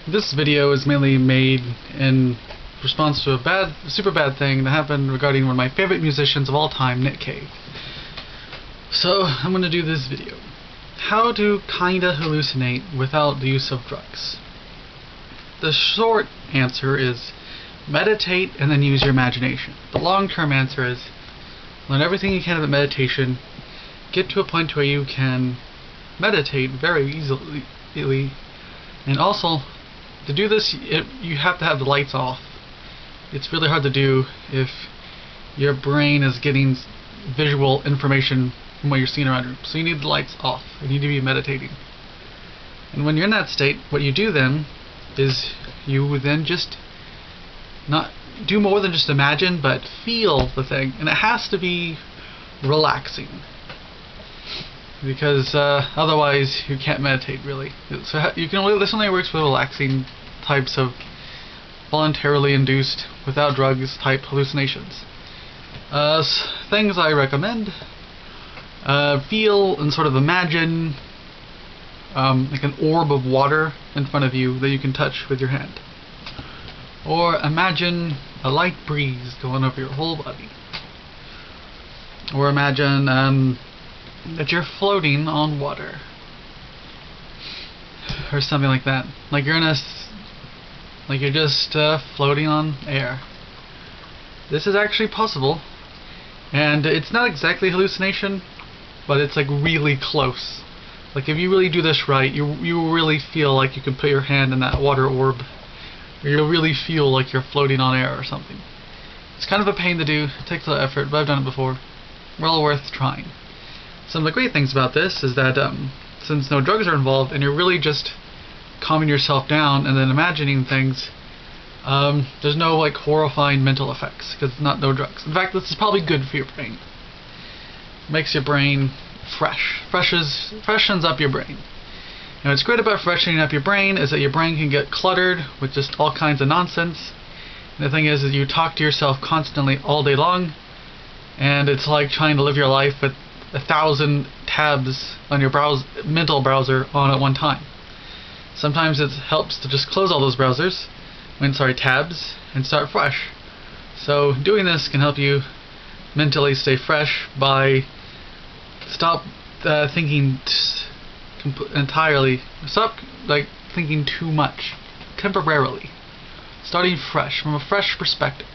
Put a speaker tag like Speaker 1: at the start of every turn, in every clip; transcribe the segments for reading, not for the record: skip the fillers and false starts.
Speaker 1: This video is mainly made in response to a super bad thing that happened regarding one of my favorite musicians of all time, Nick Cave. So, I'm going to do this video. How to kinda hallucinate without the use of drugs. The short answer is meditate and then use your imagination. The long-term answer is learn everything you can about meditation, get to a point where you can meditate very easily, and also to do this you have to have the lights off. It's really hard to do if your brain is getting visual information from what you're seeing around you. So you need the lights off. You need to be meditating. And when you're in that state, what you do then is you would then just not do more than just imagine, but feel the thing. And it has to be relaxing, because otherwise you can't meditate really. So you can only, this only works with relaxing types of voluntarily induced, without drugs type hallucinations. Things I recommend: feel and sort of imagine like an orb of water in front of you that you can touch with your hand, or imagine a light breeze going over your whole body, or imagine that you're floating on water, or something like that. Like you're just floating on air. This is actually possible, and it's not exactly hallucination, but it's like really close. Like if you really do this right, you really feel like you can put your hand in that water orb, or you'll really feel like you're floating on air or something. It's kind of a pain to do, it takes a lot of effort, but I've done it before. Well worth trying. Some of the great things about this is that since no drugs are involved and you're really just calming yourself down and then imagining things, there's no like horrifying mental effects because it's no drugs. In fact, this is probably good for your brain. Makes your brain freshens up your brain. And what's great about freshening up your brain is that your brain can get cluttered with just all kinds of nonsense. And the thing is you talk to yourself constantly all day long, and it's like trying to live your life with 1,000 tabs on your mental browser on at one time. Sometimes it helps to just close all those tabs, and start fresh. So doing this can help you mentally stay fresh by stop thinking entirely. Stop thinking too much temporarily. Starting fresh from a fresh perspective.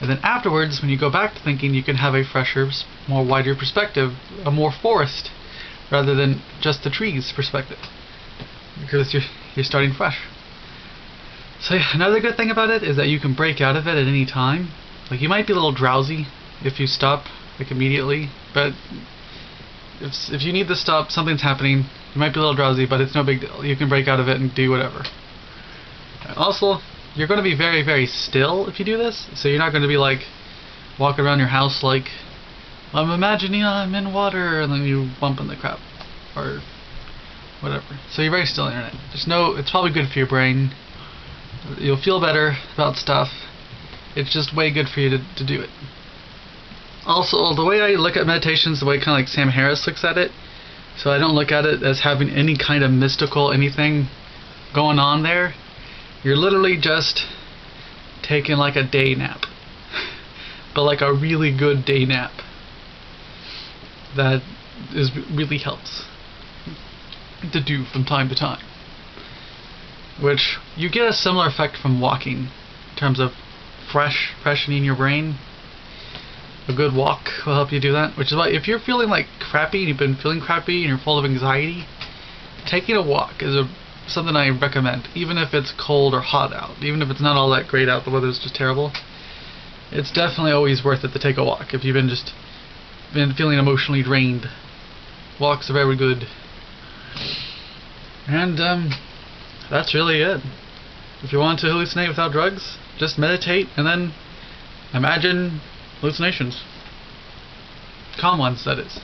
Speaker 1: And then afterwards, when you go back to thinking, you can have a fresher, more wider perspective, a more forest, rather than just the trees perspective, because you're starting fresh. So yeah, another good thing about it is that you can break out of it at any time. Like you might be a little drowsy if you stop immediately, but if you need to stop, something's happening, you might be a little drowsy, but it's no big deal. You can break out of it and do whatever. Also, you're going to be very, very still if you do this, so you're not going to be like walking around your house like, I'm imagining I'm in water, and then you bump in the crap or whatever. So you're very still internet. It's probably good for your brain. You'll feel better about stuff. It's just way good for you to do it. Also, the way I look at meditation is the way kind of like Sam Harris looks at it. So I don't look at it as having any kind of mystical anything going on there. You're literally just taking like a day nap. But like a really good day nap. That really helps to do from time to time. Which you get a similar effect from walking in terms of freshening your brain. A good walk will help you do that. Which is why if you're feeling like crappy and you've been feeling crappy and you're full of anxiety, taking a walk is something I recommend, even if it's cold or hot out, even if it's not all that great out, the weather's just terrible. It's definitely always worth it to take a walk if you've been feeling emotionally drained. Walks are very good. And that's really it. If you want to hallucinate without drugs, just meditate and then imagine hallucinations. Calm ones, that is.